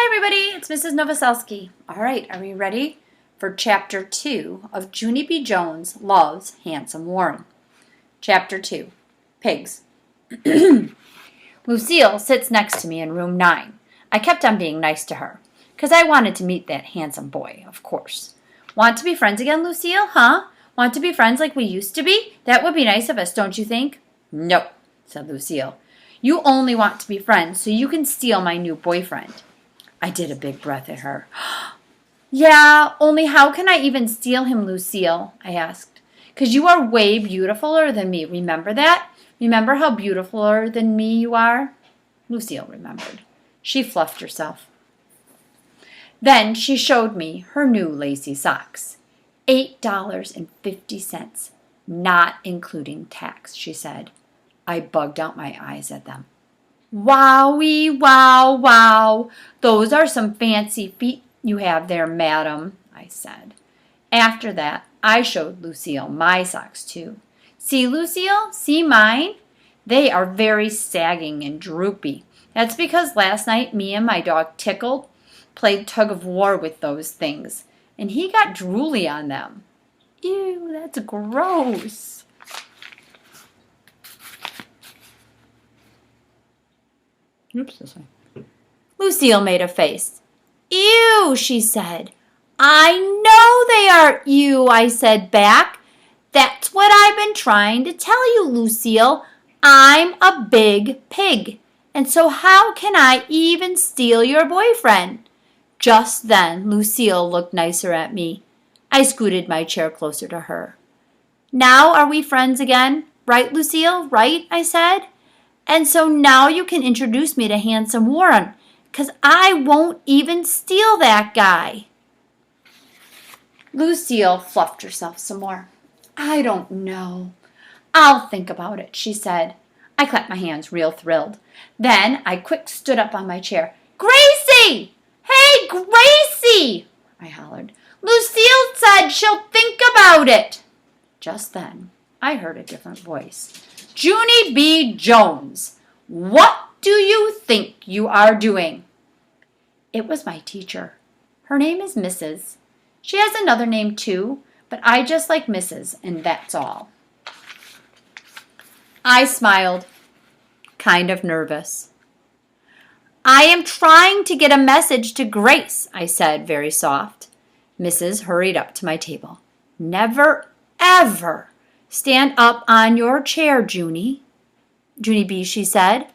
Hi everybody, it's Mrs. Novoselsky. All right, are we ready for Chapter 2 of Junie B. Jones Loves Handsome Warren? Chapter 2, Pigs. Lucille sits next to me in room 9. I kept on being nice to her, because I wanted to meet that handsome boy, of course. Want to be friends again, Lucille, huh? Want to be friends like we used to be? That would be nice of us, don't you think? No, said Lucille. You only want to be friends so you can steal my new boyfriend. I did a big breath at her. Yeah, only how can I even steal him, Lucille? I asked. 'Cause you are way beautifuler than me, remember that? Remember how beautifuler than me you are? Lucille remembered. She fluffed herself. Then she showed me her new lacy socks. $8.50, not including tax, she said. I bugged out my eyes at them. Wowee, wow, wow. Those are some fancy feet you have there, madam, I said. After that, I showed Lucille my socks, too. See, Lucille? See mine? They are very sagging and droopy. That's because last night me and my dog Tickled played tug of war with those things, and he got drooly on them. Ew, that's gross. Oops, this way. Lucille made a face. Ew, she said. I know they are ew, I said back. That's what I've been trying to tell you, Lucille. I'm a big pig, and so how can I even steal your boyfriend? Just then, Lucille looked nicer at me. I scooted my chair closer to her. Now are we friends again? Right, Lucille? Right, I said. And so now you can introduce me to Handsome Warren, 'cause I won't even steal that guy. Lucille fluffed herself some more. I don't know. I'll think about it, she said. I clapped my hands real thrilled. Then I quick stood up on my chair. Gracie! Hey, Gracie! I hollered. Lucille said she'll think about it. Just then, I heard a different voice. Junie B. Jones, what do you think you are doing? It was my teacher. Her name is Mrs. She has another name too, but I just like Mrs., and that's all. I smiled, kind of nervous. I am trying to get a message to Grace, I said, very soft. Mrs. hurried up to my table. Never, ever stand up on your chair, Junie. Junie B, she said.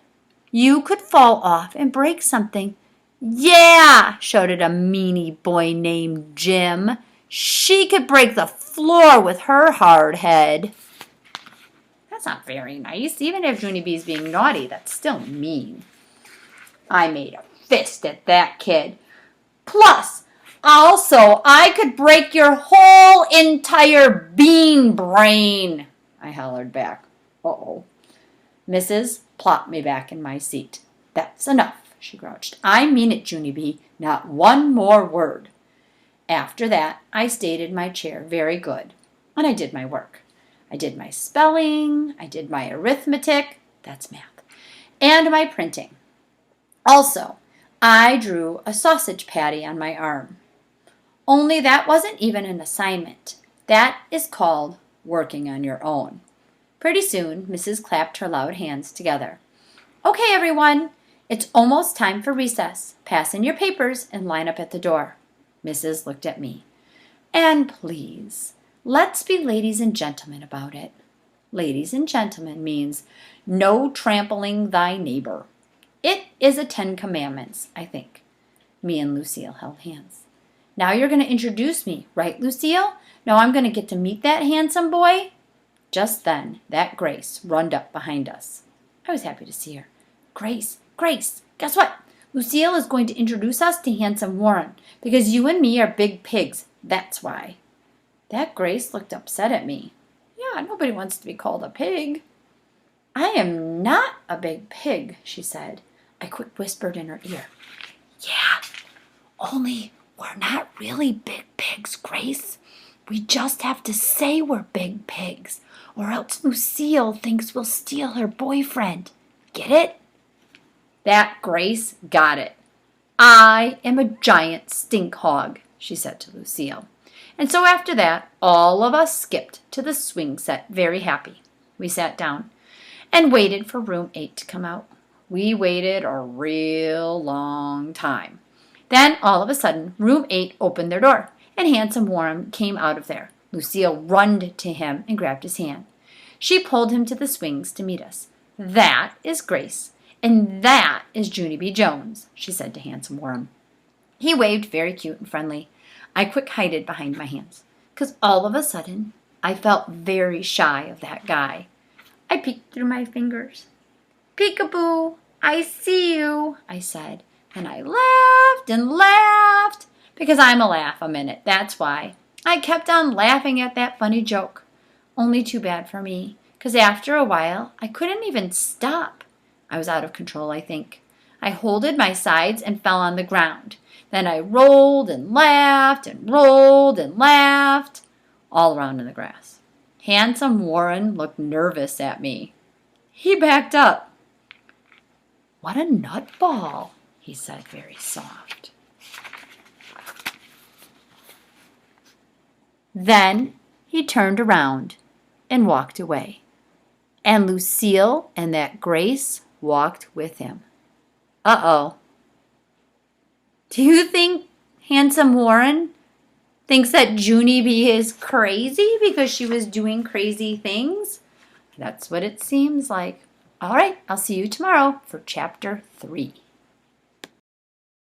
You could fall off and break something. Yeah, shouted a meanie boy named Jim. She could break the floor with her hard head. That's not very nice. Even if Junie B's being naughty, that's still mean. I made a fist at that kid. Plus, also, I could break your whole entire bean brain, I hollered back. Uh-oh. Mrs. plopped me back in my seat. That's enough, she grouched. I mean it, Junie B. Not one more word. After that, I stayed in my chair very good, and I did my work. I did my spelling, I did my arithmetic, that's math, and my printing. Also, I drew a sausage patty on my arm. Only that wasn't even an assignment. That is called working on your own. Pretty soon, Mrs. clapped her loud hands together. Okay, everyone, it's almost time for recess. Pass in your papers and line up at the door. Mrs. looked at me. And please, let's be ladies and gentlemen about it. Ladies and gentlemen means no trampling thy neighbor. It is a 10 Commandments, I think. Me and Lucille held hands. Now you're going to introduce me, right, Lucille? Now I'm going to get to meet that handsome boy? Just then, that Grace runned up behind us. I was happy to see her. Grace, guess what? Lucille is going to introduce us to Handsome Warren, because you and me are big pigs, that's why. That Grace looked upset at me. Yeah, nobody wants to be called a pig. I am not a big pig, she said. I quick whispered in her ear. Yeah, only we're not really big pigs, Grace. We just have to say we're big pigs, or else Lucille thinks we'll steal her boyfriend. Get it? That Grace got it. I am a giant stink hog, she said to Lucille. And so after that, all of us skipped to the swing set very happy. We sat down and waited for room 8 to come out. We waited a real long time. Then, all of a sudden, room 8 opened their door, and Handsome Warren came out of there. Lucille runned to him and grabbed his hand. She pulled him to the swings to meet us. That is Grace, and that is Junie B. Jones, she said to Handsome Warren. He waved very cute and friendly. I quick hided behind my hands, 'cause all of a sudden, I felt very shy of that guy. I peeked through my fingers. "Peekaboo, I see you," I said, and I laughed and laughed, because I'm a laugh-a-minute, that's why. I kept on laughing at that funny joke. Only too bad for me, because after a while, I couldn't even stop. I was out of control, I think. I holded my sides and fell on the ground. Then I rolled and laughed and rolled and laughed, all around in the grass. Handsome Warren looked nervous at me. He backed up. "What a nutball," he said very soft. Then he turned around and walked away. And Lucille and that Grace walked with him. Uh-oh. Do you think Handsome Warren thinks that Junie B is crazy because she was doing crazy things? That's what it seems like. All right, I'll see you tomorrow for Chapter 3.